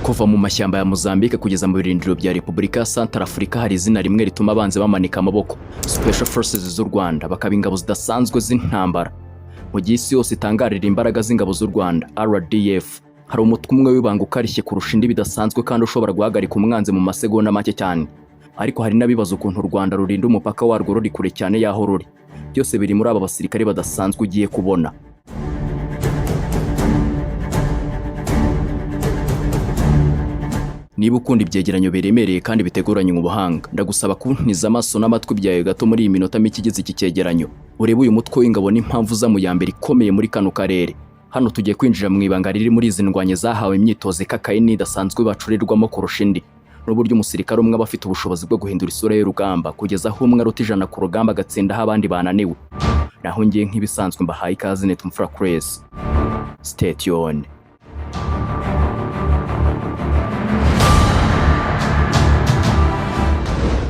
Kuva mu mashyamba ya Mozambique kugeza mu birindiro bya Repubulika ya Central Afurika hari izina rimwe rituma abanzi bamanika amaboko: Special Forces z'u Rwanda, bakaba ingabo zidasanzwe z'intambara. Mu gihe isi yose itangarira imbaraga z'ingabo z'u Rwanda RDF, hari umutwe umwe w'ibanga ukarishye kurusha indi bidasanzwe kandi ushobora guhagarika umwanzi mu masegonda make cyane. Ariko hari n'abibaza ukuntu u Rwanda rurinda umupaka warwo ruri kure cyane y'aho ruri. Byose biri muri aba basirikare badasanzwe ugiye kubona. Niba ukunda ibyegeranyo biremereye kandi biteguranye ubuhanga, ndagusaba kuntiza amaso n'amatwi byawe gato muri iyi minota mike igize iki cyegeranyo. Urebe uyu mutwe w'ingabo n'impamvu za mu yambere ikomeye muri kano karere. Hano tugiye kwinjira mu ibanga riri muri izi ndwanye zahawe imyitozo ikakaye n'idasanzwe bacurirwamo kurusha indi, n'uburyo umusirikare umwe aba afite ubushobozi bwo guhindura isura y'urugamba kugeza aho umwe aruta ijana ku rugamba agatsinda aho abandi bananiwe. Naho ngiye nk'ibisanzwe mbahaye ikaze nitwa Imfura Chris. Stay tuned.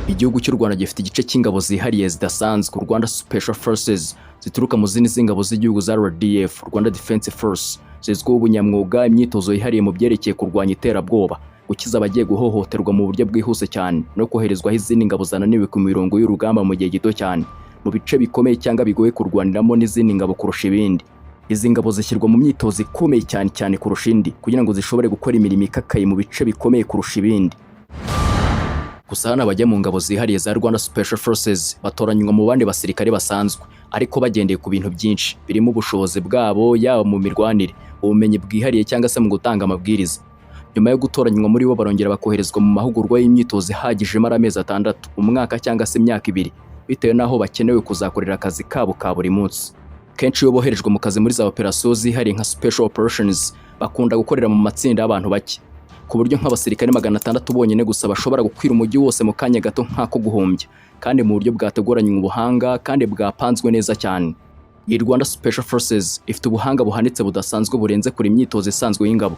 Igihugu cy'u Rwanda gifite igice cy'ingabo zihariye zidasanzwe, Rwanda Special Forces, zituruka mu zindi z'ingabo z'igihugu za RDF, Rwanda Defence Force, zizwiho ubunyamwuga, imyitozo yihariye mu byerekeye kurwanya iterabwoba, gukiza abagiye guhohoterwa mu buryo bwihuse cyane, no koherezwaho izindi ngabo zananiwe ku mirongo y'urugamba mu gihe gito cyane, mu bice bikomeye cyangwa bigoye kurwaniramo n'izindi ngabo kurusha ibindi. Izi ngabo zishyirwa mu myitozo ikomeye cyane kurusha indi kugira ngo zishobore gukora imirimo ikakaye mu bice bikomeye kurusha ibindi. Gusa hano abajya mu ngabo zihariye za Rwanda Special Forces batoranywa mu bandi basirikare basanzwe, ariko bagendeye ku bintu byinshi birimo ubushobozi bwabo, yaba mu mirwanire, ubumenyi bwihariye cyangwa se mu gutanga amabwiriza. Nyuma yo gutoranywa muri bo barongera bakoherezwa mu mahugurwa y'imyitozo ihagije mara amezi 6, umwaka cyangwa se imyaka 2, bitewe n'aho bakenewe kuzakorera akazi kabo ka buri munsi. Kenshi iyo boherejwe mu kazi muri za operasiyo zihariye nka Special Operations, bakunda gukorera mu matsinda y'abantu bake, ku buryo nk'abasirikare 600 bonyine gusa bashobora gukwira umujyi wose mu kanya gato nk'ako guhumbya, kandi mu buryo bwateguranywe ubuhanga kandi bwapanzwe neza cyane. Iyi Rwanda Special Forces ifite ubuhanga buhanitse budasanzwe burenze kuri imyitozo isanzwe y'ingabo.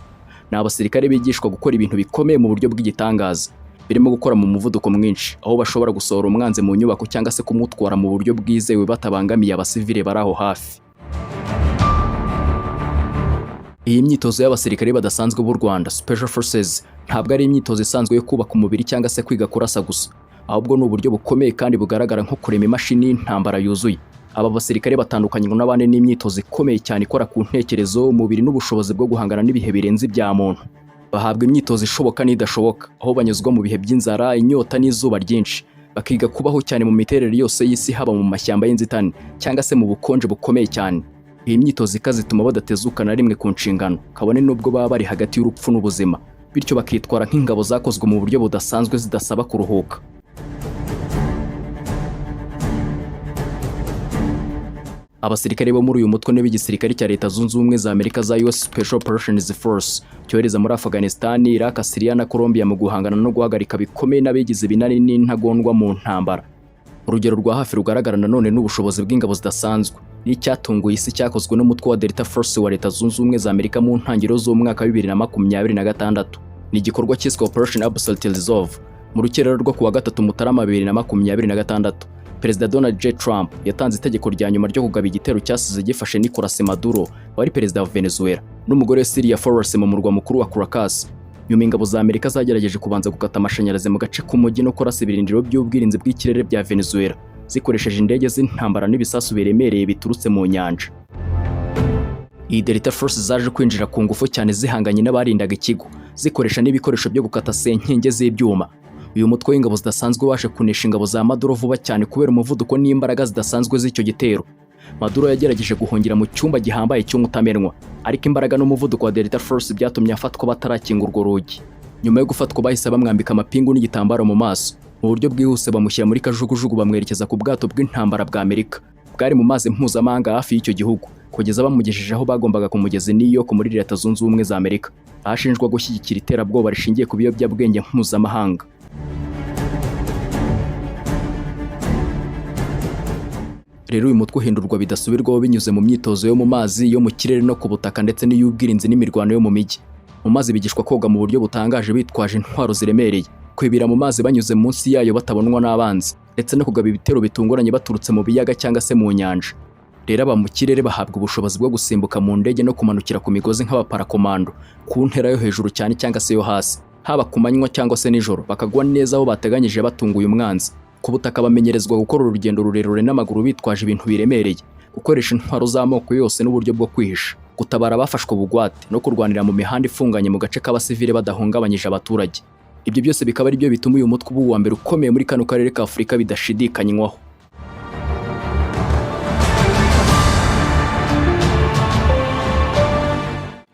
Ni abasirikare bigishwa gukora ibintu bikomeye mu buryo bw'igitangaza, birimo gukora mu muvuduko mwinshi, aho bashobora gusohora umwanzi mu nyubako cyangwa se kumutwara mu buryo bwizewe batabangamiye abasivile bari aho hafi. Iyi myitozo y'abasirikare badasanzwe b'u Rwanda Special Forces ntabwo ari imyitozo isanzwe yo kubaka umubiri cyangwa se kwiga kurasa gusa, ahubwo ni uburyo bukomeye kandi bugaragara nko kurema imashini y'intambara yuzuye. Aba basirikare batandukanye n'abandi n'imyitozo ikomeye cyane ikora ku ntekerezo, umubiri n'ubushobozi bwo guhangana n'ibihe birenze ibya muntu. Bahabwa imyitozo ishoboka n'idashoboka, aho banyuzwa mu bihe by'inzara, inyota n'izuba ryinshi, bakiga kubaho cyane mu miterere yose y'isi, haba mu mashyamba y'inzitane cyangwa se mu bukonje bukomeye cyane. Iyi myitozo ikazituma badatezuka na rimwe ku nshingano, kabone n'ubwo baba bari hagati y'urupfu n'ubuzima, bityo bakitwara nk'ingabo zakozwe mu buryo budasanzwe zidasaba kuruhuka. Abasirikare bo muri uyu mutwe n'ib'igisirikare cya Leta Zunze Ubumwe za Amerika za US Special Operations Force cyohereza muri Afghanistan, Iraq, Syria na Colombia mu guhangana no guhagarika bikomeye n'abigize binani n'intagondwa mu ntambara. Urugero rwa hafi rugaragara nanone n'ubushobozi bw'ingabo zidasanzwe n'icyatunguye isi cyakozwe n'umutwe wa Delta Force wa Leta Zunze Ubumwe za Amerika mu ntangiriro z'umwaka wa 2026. Ni igikorwa cyiswe Operation Absolute Resolve. Mu rukerero rwo kuwa 3 Mutarama 2026, Perezida Donald J. Trump yatanze itegeko rya nyuma ryo kugaba igitero cyasize gifashe Nicolas Maduro, wari perezida wa Venezuela, n'umugore Syria Flores mu murwa mukuru wa Caracas. Nyuma ingabo za Amerika zagerageje kubanza gukata amashanyarazi mu gace k'umujyi no kurasa ibirindiro by'ubwirinzi bw'ikirere bya Venezuela zikoresheje indege z'intambara n'ibisasu biremereye biturutse mu nyanja. Iyi Delta Force zaje kwinjira ku ngufu cyane zihanganye n'abarindaga ikigo, zikoresha n'ibikoresho byo gukata senkenge z'ibyuma. Uyu mutwe w'ingabo zidasanzwe waje kunesha ingabo za Maduro vuba cyane kubera umuvuduko n'imbaraga zidasanzwe z'icyo gitero. Maduro yagerageje guhungira mu cyumba gihambaye cy'umutamenwa, ariko imbaraga n'umuvuduko wa Delta Force byatumye afatwa batarakinga urwo rugi. Nyuma yo gufatwa bahise bamwambika amapingu n'igitambaro mu maso, mu buryo bwihuse bamushyira muri kajugujugu bamwerekeza ku bwato bw'intambara bwa Amerika bwari mu mazi mpuzamahanga hafi y'icyo gihugu, kugeza bamugejeje aho bagombaga kumugeza New York muri Leta Zunze Ubumwe za Amerika, ahashinjwa gushyigikira iterabwoba rishingiye ku biyobyabwenge mpuzamahanga. Rero uyu mutwe uhindurwa bidasubirwaho binyuze mu myitozo yo mu mazi, yo mu kirere no ku butaka, ndetse n'iy'ubwirinzi n'imirwano yo mu mijyi. Mu mazi bigishwa koga mu buryo butangaje bitwaje intwaro ziremereye, kwibira mu mazi banyuze munsi yayo batabonwa n'abanzi, ndetse no kugaba ibitero bitunguranye baturutse mu biyaga cyangwa se mu nyanja. rero aba mu kirere bahabwa ubushobozi bwo gusimbuka mu ndege no kumanukira ku migozi nk'abaparakomando ku ntera yo hejuru cyane cyangwa se yo hasi, haba ku manywa cyangwa se nijoro, bakagwa neza aho bateganyije batunguye umwanzi. Ku butaka bamenyerezwa gukora urugendo rurerure n'amaguru bitwaje ibintu biremereye, gukoresha intwaro z'amoko yose n'uburyo bwo kwihisha, gutabara abafashwe bugwate no kurwanira mu mihanda ifunganye mu gace k'abasivile badahungabanyije abaturage. Ibyo byose bikaba ari byo bituma uyu mutwe uba uwa mbere ukomeye muri kano karere ka Afurika bidashidikanywaho.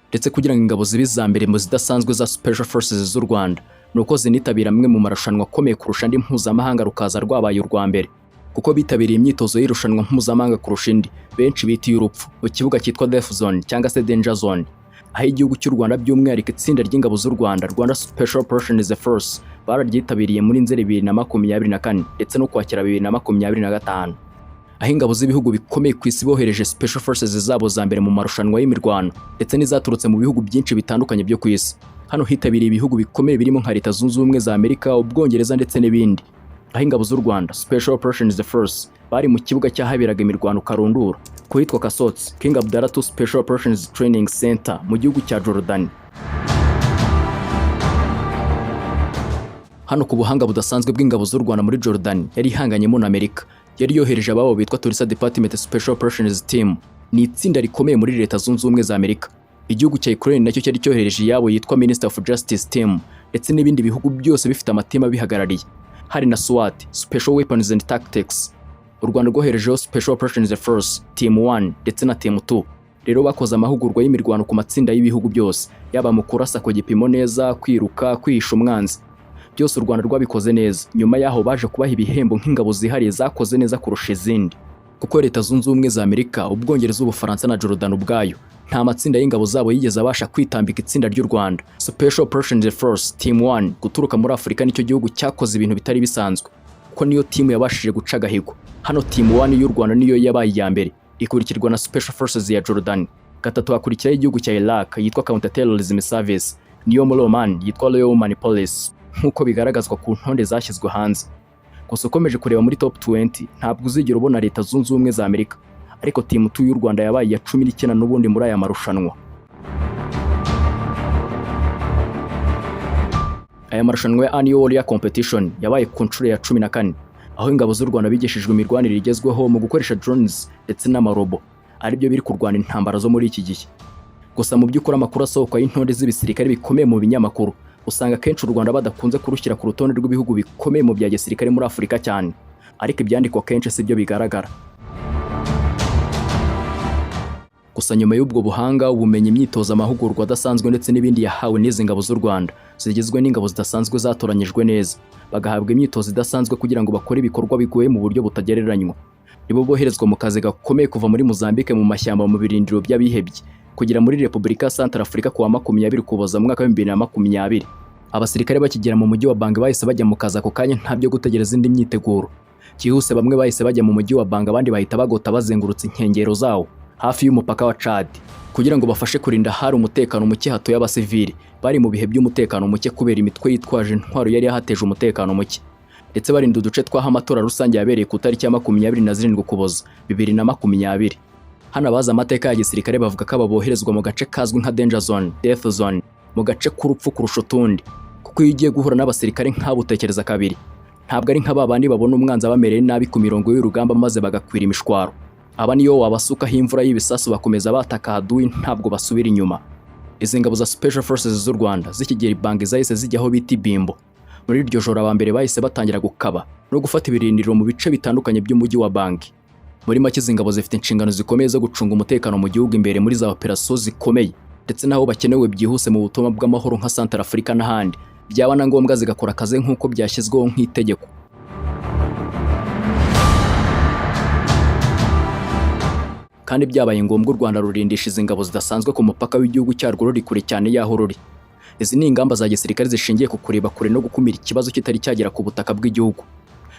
Ndetse kugira ngo ingabo zibe za mbere mu zidasanzwe za Special Forces z'u Rwanda, nuko zinitabira amwe mu marushanwa akomeye kurusha andi mpuzamahanga rukaza rwabaye urwa mbere, kuko bitabiriye imyitozo y'irushanwa mpuzamahanga kurusha indi benshi bita URUPFU mu kibuga cyitwa Death Zone cyangwa se Danger Zone, aho igihugu cy'u Rwanda by'umwihariko itsinda ry'ingabo z'u Rwanda Rwanda Special Forces bararyitabiriye muri Nzeri 2024 ndetse no Ukwakira 2025, aho ingabo z'ibihugu bikomeye ku isi bohereje Special Forces zabo za mbere mu marushanwa y'imirwano ndetse n'izaturutse mu bihugu byinshi bitandukanye byo ku isi. Hano hitabiriye ibihugu bikomeye birimo nka Leta Zunze Ubumwe za Amerika, Ubwongereza ndetse n'ibindi, aho ingabo z'u Rwanda Special Forces bari mu kibuga cyahaberaga imirwano Karundura ku hitwa Kasotsi King Abdallah II Special Operations Training Center mu gihugu cya Jordan. Hano ku buhanga budasanzwe bw'ingabo z'u Rwanda muri Jordan yari ihanganyemo na Amerika, yari yohereje ababo bitwa Tulisa Department Special Operations Team, ni itsinda rikomeye muri Leta Zunze Ubumwe za Amerika. Igihugu cya Ukraine nacyo cyari cyohereje yabo yitwa Minister of Justice Team, ndetse n'ibindi bihugu byose bifite amatima bihagarariye. Hari na SWAT Special Weapons and Tactics. U Rwanda rwoherejeho Special Operations Force Team 1 ndetse na Team 2. Rero bakoze amahugurwa y'imirwano ku matsinda y'ibihugu byose, yaba mu kurasa ku gipimo neza, kwiruka, kwihisha umwanzi. Byose u Rwanda rwabikoze neza. Nyuma yaho baje kubaha ibihembo nk'ingabo zihariye zakoze neza kurusha izindi, kuko Leta Zunze Ubumwe za Amerika, Ubwongereza, Ubufaransa na Jordan ubwayo nta matsinda y'ingabo zabo yigeze abasha kwitambika itsinda ry'u Rwanda. Special Operations Force Team 1 guturuka muri Afurika nicyo gihugu cyakoze ibintu bitari bisanzwe, kuko niyo team yabashije guca agahigo. Hano Team 1 y'u Rwanda niyo yabaye iya mbere, ikurikirwa na Special Forces ya Jordan. Gatatu hakurikiraho igihugu cya Iraq yitwa Counter-Terrorism Service, niyo muri Oman yitwa Royal Oman Police, nk'uko bigaragazwa ku ntonde zashyizwe hanze. Gusa ukomeje kureba muri top 20 ntabwo uzigera ubona Leta Zunze Ubumwe za Amerika, ariko Team 2 y'u Rwanda yabaye ya 19 n'ubundi muri aya marushanwa. Aya marushanwa ya Annual Warrior Competition yabaye ku nshuro ya 14, aho ingabo z'u Rwanda bigishijwe imirwanire igezweho mu gukoresha drones ndetse n'amarobo, ari byo biri kurwana intambara zo muri iki gihe. Gusa mu by'ukuri amakuru asohoka y'intonde z'ibisirikare bikomeye mu binyamakuru usanga kenshi u Rwanda badakunze kurushyira ku rutonde rw'ibihugu bikomeye mu bya gisirikare muri Afurika cyane, ariko ibyandikwa kenshi si byo bigaragara. Gusa nyuma y'ubwo buhanga, ubumenyi, imyitozo, amahugurwa adasanzwe ndetse n'ibindi yahawe n'izi ngabo z'u Rwanda zigizwe n'ingabo zidasanzwe zatoranyijwe neza, bagahabwa imyitozo idasanzwe kugira ngo bakore ibikorwa bigoye mu buryo butagereranywa. Nibo boherezwa mu kazi gakomeye kuva muri Mozambique mu mashyamba mu birindiro by'abihebye kugera muri Repubulika ya Centrafrica kuwa 20 Ukuboza mu mwaka wa 2020. Abasirikare bakigera mu mujyi wa Banga bahise bajya mu kazi ako kanya nta byo gutegereza indi myiteguro. Cyihuse bamwe bahise bajya mu mujyi wa Banga, abandi bahita bagota bazengurutse inkengero zawo hafi y'umupaka wa Chad kugira ngo bafashe kurinda hari umutekano muke hato y'abasivili bari mu bihe by'umutekano muke kubera imitwe yitwaje intwaro yari yahateje umutekano muke, ndetse barinda uduce twaho amatora rusange yabereye ku tariki ya 27 Ukuboza 2020. Hano abaza amateka ya gisirikare bavuga ko ababoherezwa mu gace kazwi nka Danger Zone, Death Zone, mu gace k'urupfu kurusha utundi, kuko iyo ugiye guhura n'abasirikare nk'abo utekereza kabiri. Ntabwo ari nk'ababandi babona umwanzi abamereye nabi ku mirongo y'urugamba maze bagakwira imishwaro. Aba niyo wabasukaho imvura y'ibisasu bakomeza bataka 𝐂𝐡𝐢𝐴 ntabwo basubira inyuma. Izi ngabo za Special Forces z'u Rwanda zikigera Ibanga zahise zijyaho bita Bimbo. Muri iryo joro abambere bahise batangira gukaba no gufata ibirindiro mu bice bitandukanye by'umujyi wa Banga. Muri make izi ngabo zifite inshingano zikomeye zo gucunga umutekano mu gihugu imbere muri za operasiyo zikomeye, ndetse naho bakenewe byihuse mu butumwa bw'amahoro nka Centrafrica n'ahandi, byaba na ngombwa zigakora akazi nk'uko byashyizweho nk'itegeko. Kandi byabaye ngombwa u Rwanda rurindisha izi ngabo zidasanzwe ku mupaka w'igihugu cyarwo ruri kure cyane yaho ruri. Izi ni ingamba za gisirikare zishingiye ku kureba kure no gukumira ikibazo kitari cyagera ku butaka bw'igihugu.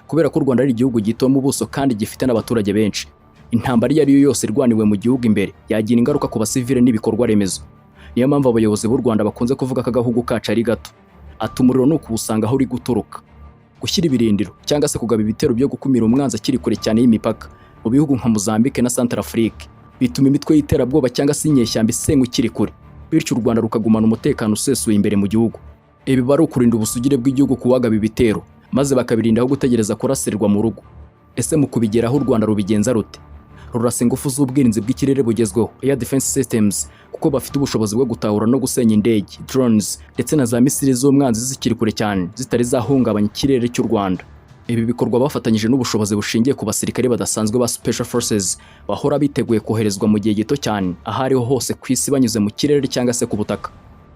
Kubera ko u Rwanda ari igihugu gito mu buso kandi gifite n'abaturage benshi, intambara iyo ariyo yose irwaniwe mu gihugu imbere yagira ingaruka ku basivile n'ibikorwa remezo. Niyo mpamvu abayobozi b'u Rwanda bakunze kuvuga ko agahugu kacu ari gato, ati umuriro nuko usanga aho uri guturuka. Gushyira ibirindiro cyangwa se kugaba ibitero byo gukumira umwanzi akiri kure cyane y'imipaka, mu bihugu nka Mozambique na Centrafrique, bituma imitwe y'iterabwoba cyangwa se inyeshyamba isenywa ikiri kure, bityo u Rwanda rukagumana umutekano usesuye imbere mu gihugu. Ibi bari ukurinda ubusugire bw'igihugu kuwagaba ibitero, maze bakabirinda aho gutegereza kurasirwa mu rugo. Ese mu kubigeraho u Rwanda rubigenza rute? Rurasa ingufu z'ubwirinzi bw'ikirere bugezweho, air defense systems, kuko bafite ubushobozi bwo gutahura no gusenya indege, drones, ndetse na za misiri z'umwanzi zikiri kure cyane zitari zahungabanya ikirere cy'u Rwanda. Ibi bikorwa bafatanyije n'ubushobozi bushingiye ku basirikare badasanzwe ba Special Forces bahora biteguye koherezwa mu gihe gito cyane ahariho hose ku isi banyuze mu kirere cyangwa se ku butaka.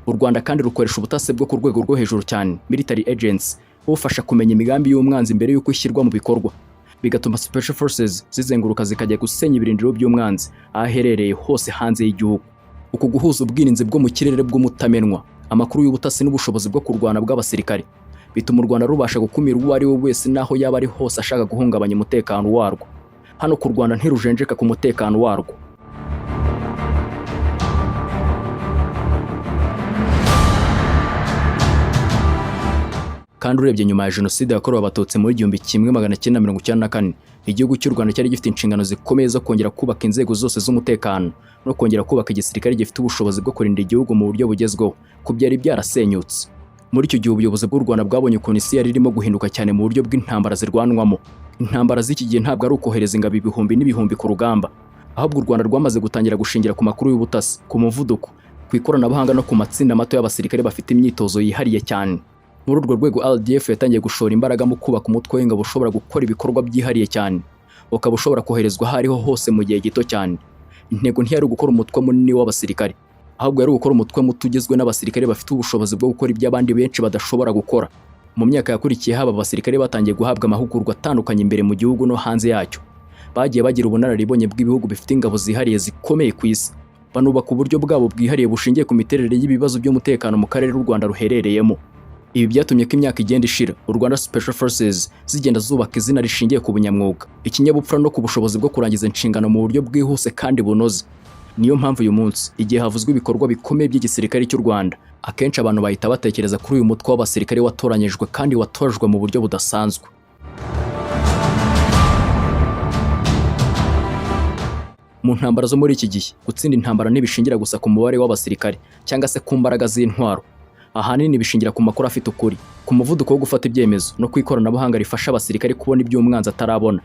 U Rwanda kandi rukoresha ubutasi bwo ku rwego rwo hejuru cyane, military agents, bufasha kumenya imigambi y'umwanzi mbere y'uko ishyirwa mu bikorwa, bigatuma Special Forces zizenguruka zikajya gusenya ibirindiro by'umwanzi aherereye hose hanze y'igihugu. Uku guhuza ubwirinzi bwo mu kirere bw'umutamenwa, amakuru y'ubutasi n'ubushobozi bwo kurwana bw'abasirikare, bituma u Rwanda rubasha gukumira uwo ari we wese naho yaba ari hose ashaka guhungabanya umutekano warwo. Hano ku Rwanda ntirujenjeka ku mutekano warwo. Kandi urebye nyuma ya jenoside yakorewe abatutsi muri 1994, igihugu cy'u Rwanda cyari gifite inshingano zikomeye zo kongera kubaka inzego zose z'umutekano no kongera kubaka igisirikare gifite ubushobozi bwo kurinda igihugu mu buryo bugezweho, ku byari byarasenyutse. Muri icyo gihe ubuyobozi bw'u Rwanda bwabonye ukuntu isi yari irimo guhinduka cyane mu buryo bw'intambara zirwanwamo. Intambara z'iki gihe ntabwo ari ukohereza ingabo ibihumbi n'ibihumbi ku rugamba, ahubwo u Rwanda rwamaze gutangira gushingira ku makuru y'ubutasi, ku muvuduko, ku ikoranabuhanga no ku matsinda mato y'abasirikare bafite imyitozo yihariye cyane. Muri urwo rwego RDF yatangiye gushora imbaraga mu kubaka umutwe w'ingabo ushobora gukora ibikorwa byihariye cyane, ukaba ushobora koherezwa ahariho hose mu gihe gito cyane. Intego ntiyari gukora umutwe munini w'abasirikare, ahubwo yari gukora umutwe muto ugizwe n'abasirikare bafite ubushobozi bwo gukora iby'abandi benshi badashobora gukora. Mu myaka yakurikiye haba abasirikare batangiye guhabwa amahugurwa atandukanye imbere mu gihugu no hanze yacyo. Bagiye bagira ubunararibonye bw'ibihugu bifite ingabo zihariye zikomeye ku isi, banubaka uburyo bwabo bwihariye bushingiye ku miterere y'ibibazo by'umutekano mu karere u Rwanda ruherereyemo. Ibi byatumye ko imyaka igenda ishira, u Rwanda Special Forces zigenda zubaka izina rishingiye ku bunyamwuga, ikinyabupfura no ku bushobozi bwo kurangiza inshingano mu buryo bwihuse kandi bunoze. Niyo mpamvu uyu munsi igihe havuzwe ibikorwa bikomeye by'igisirikare cy'u Rwanda, akenshi abantu bahita batekereza kuri uyu mutwe w'abasirikare watoranyijwe kandi watojwe mu buryo budasanzwe. Mu ntambara zo muri iki gihe, gutsinda intambara ntibishingira gusa ku mubare w'abasirikare cyangwa se ku mbaraga z'intwaro. Ahanini bishingira ku makuru afite ukuri, ku muvuduko wo gufata ibyemezo no ku ikoranabuhanga rifasha abasirikare kubona ibyo umwanzi atarabona.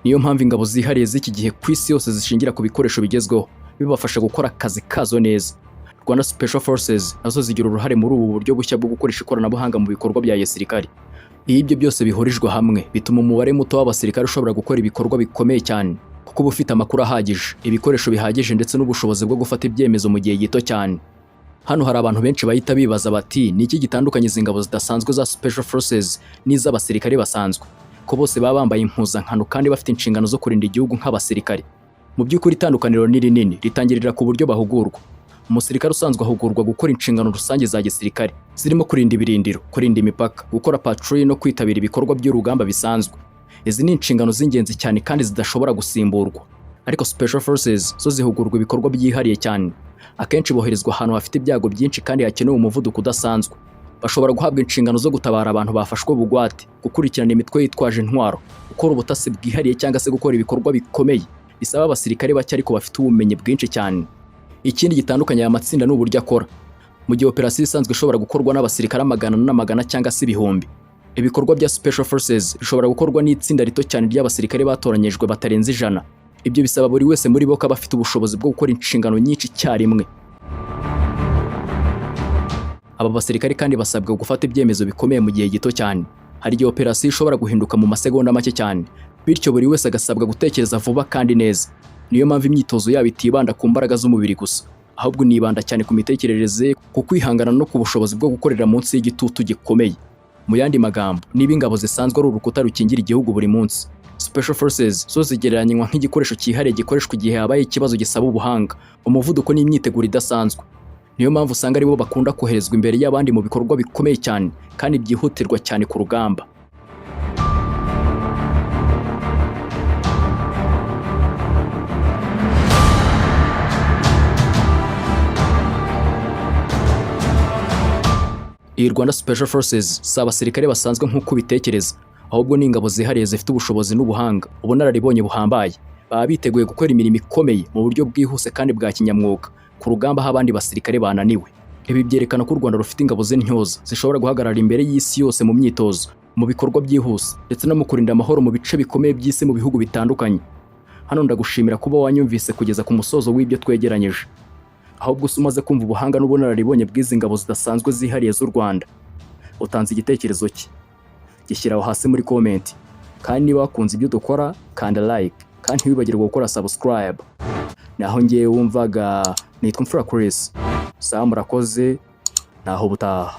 Niyo mpamvu ingabo zihariye z'iki gihe ku isi yose zishingira ku bikoresho bigezweho, bibafasha gukora akazi kazo neza. Rwanda Special Forces nazo zigira uruhare muri ubu buryo bushya bwo gukoresha ikoranabuhanga mu bikorwa bya gisirikare. Iyo ibyo byose bihurijwe hamwe, bituma umubare muto w'abasirikare ushobora gukora ibikorwa bikomeye cyane, kuko uba ufite amakuru ahagije, ibikoresho bihagije ndetse n'ubushobozi bwo gufata ibyemezo mu gihe gito cyane. Hano hari abantu benshi bahita bibaza bati ni iki gitandukanye izi ngabo zidasanzwe za Special Forces n'iz'abasirikare basanzwe, ko bose baba bambaye impuzankano kandi bafite inshingano zo kurinda igihugu nk'abasirikare. Mu by'ukuri itandukaniro ni rinini, ritangirira ku buryo bahugurwa. Umusirikare usanzwe ahugurwa gukora inshingano rusange za gisirikare, zirimo kurinda ibirindiro, kurinda imipaka, gukora patrol no kwitabira ibikorwa by'urugamba bisanzwe. Izi ni inshingano z'ingenzi cyane kandi zidashobora gusimburwa. Ariko Special Forces zo zihugurwa ibikorwa byihariye cyane, akenshi boherezwa ahantu hafite ibyago byinshi kandi hakenewe umuvuduko udasanzwe. Bashobora guhabwa inshingano zo gutabara abantu bafashwe bugwate, gukurikirana imitwe yitwaje intwaro, gukora ubutasi bwihariye cyangwa se gukora ibikorwa bikomeye bisaba abasirikare bake ariko bafite ubumenyi bwinshi cyane. Ikindi gitandukanye aya matsinda n'uburyo akora. Mu gihe operasiyo isanzwe ishobora gukorwa n'abasirikare amagana n'amagana cyangwa se ibihumbi, ibikorwa bya Special Forces bishobora gukorwa n'itsinda rito cyane ry'abasirikare batoranyijwe batarenze 100. Ibyo bisaba buri wese muri bo ko bafite ubushobozi bwo gukora inshingano nyinshi cyarimwe. Aba basirikare kandi basabwa gufata ibyemezo bikomeye mu gihe gito cyane. Hari igihe operasiyo ishobora guhinduka mu masegonda make cyane, bityo buri wese agasabwa gutekereza vuba kandi neza. Niyo mpamvu imyitozo yabo itibanda ku mbaraga z'umubiri gusa, ahubwo nibanda cyane ku mitekerereze, ku kwihangana no ku bushobozi bwo gukorera munsi y'igitutu gikomeye. Mu yandi magambo, niba ingabo zisanzwe ari urukuta rukingira igihugu buri munsi, Special Forces zo zigereranywa nk'igikoresho cyihariye gikoreshwa igihe habaye ikibazo gisaba ubuhanga, umuvuduko n'imyiteguro idasanzwe. Niyo mpamvu usanga aribo bakunda koherezwa imbere y'abandi mu bikorwa bikomeye cyane kandi byihutirwa cyane ku rugamba. Iyi Rwanda Special Forces si abasirikare basanzwe nk'uko bitekereza, ahubwo ni ingabo zihariye zifite ubushobozi n'ubuhanga, ubunararibonye buhambaye, baba biteguye gukora imirimo ikomeye mu buryo bwihuse kandi bwa kinyamwuga ku rugamba aho abandi basirikare bananiwe. Ibi byerekana ko u Rwanda rufite ingabo z'intyoza zishobora guhagarara imbere y'isi yose mu myitozo, mu bikorwa byihuse ndetse no mu kurinda amahoro mu bice bikomeye by'isi mu bihugu bitandukanye. Hano ndagushimira kuba wanyumvise kugeza ku musozo w'ibyo twegeranyije. Ahubwo umaze kumva ubuhanga n'ubunararibonye bw'izi ngabo zidasanzwe zihariye z'u Rwanda, utanze igitekerezo cye, gishyira aho hasi muri comment. Kandi niba wakunze ibyo dukora kanda like kandi ntiwibagirwe gukora subscribe. Naho ngiye wumvaga nitwa Imfura Chris. Murakoze, naho butaha.